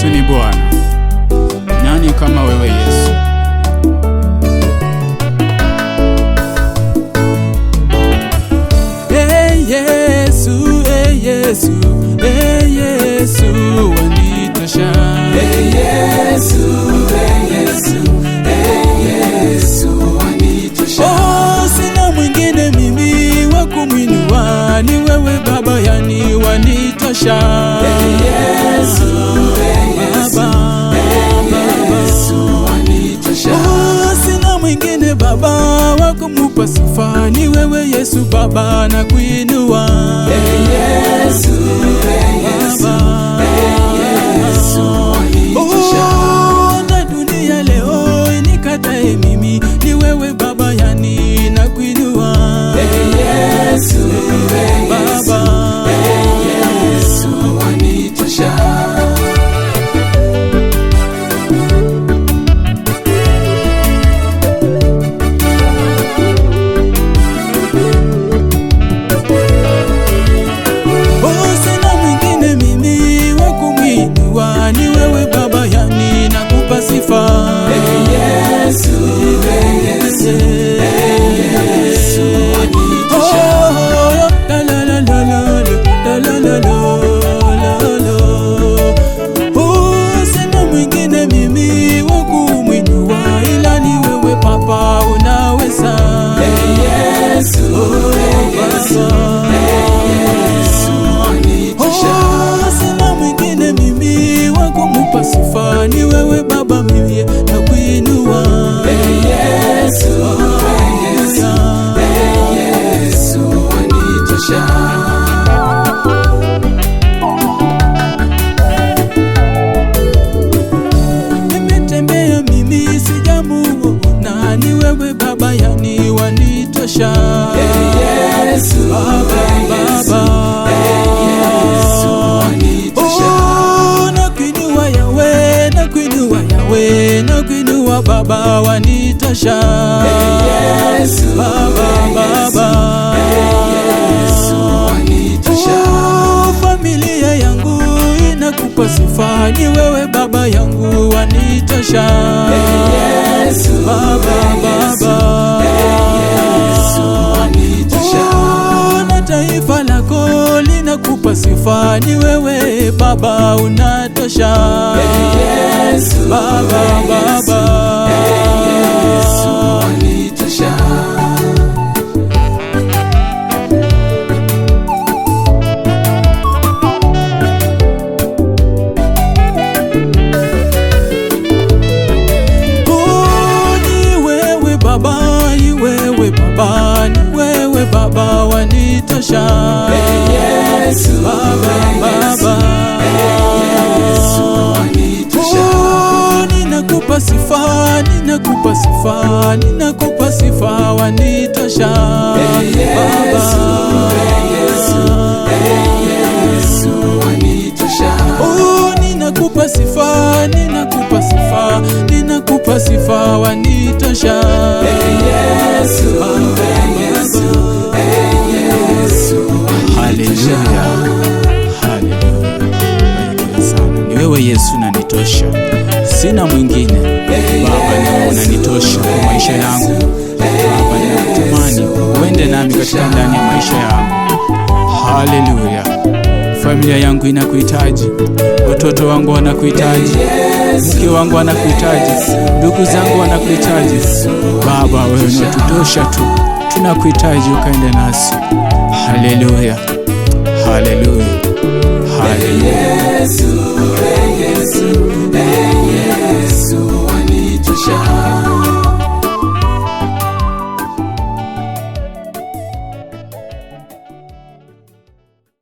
Yesu ni Bwana. Nani kama wewe Yesu? Yesu, Yesu, Yesu wanitosha. Yesu, Yesu, Yesu wanitosha. Oh, sina mwingine mimi wa kumwinua, ni wewe Baba, yani wanitosha. Yesu, Yesu, Yesu wanitosha. Oh, sina mwingine Baba wa kumupa sifa, ni wewe Yesu Baba, na kuinua. Yesu, Yesu, Yesu wanitosha. Oh, na dunia leo inikatae mimi, ni wewe Baba, yani na kuinua. Yesu, Baba, Yesu wanitosha. Ni wewe Baba, yani nakupa sifa. Yesu, Yesu, Yesu wanitosha. Oh, la la la la la la la la la. Oh, sina mwingine mimi wa kumwinua, ila ni wewe Baba, unaweza. Yesu, Yesu, Yesu wanitosha. Kumupa sifa, ni wewe Baba, mimi na kuinua. Yesu, Yesu, Yesu wanitosha. Nimetembea mimi sijamuona, ni wewe Baba, yani wanitosha. Yesu, Baba, Baba, Yesu wanitosha. Na kuinua Baba, wanitosha. Yesu, Baba, Baba, Yesu wanitosha. Oh, familia yangu inakupa sifa, ni wewe Baba yangu, wanitosha. Yesu, Baba, Baba, Yesu wanitosha. Oh, na taifa lako linakupa sifa, ni wewe Baba, unatosha. Yesu, Baba, Baba, Yesu wanitosha. Oh, ni wewe Baba, ni wewe Baba, ni wewe Baba, wanitosha. Yesu, Baba, Baba, Yesu wanitosha. Oh, ninakupa sifa, ninakupa sifa, ninakupa sifa, wanitosha. Yesu, Yesu, Yesu wanitosha. Oh, ninakupa sifa, ninakupa sifa, ninakupa sifa, wanitosha. Yesu, Yesu, Yesu Haleluya, haleluya. Barikiwa sana. Ni wewe Yesu nanitosha, sina mwingine. Baba, ni wewe unanitosha kwa maisha yangu. Baba, ninakutamani uende nami katika ndani ya maisha yangu. Haleluya. Familia yangu inakuhitaji, watoto wangu wanakuhitaji, mke wangu anakuhitaji, ndugu zangu wanakuhitaji. Baba, wewe unatutosha tu, tunakuhitaji ukaende nasi. Haleluya, haleluya.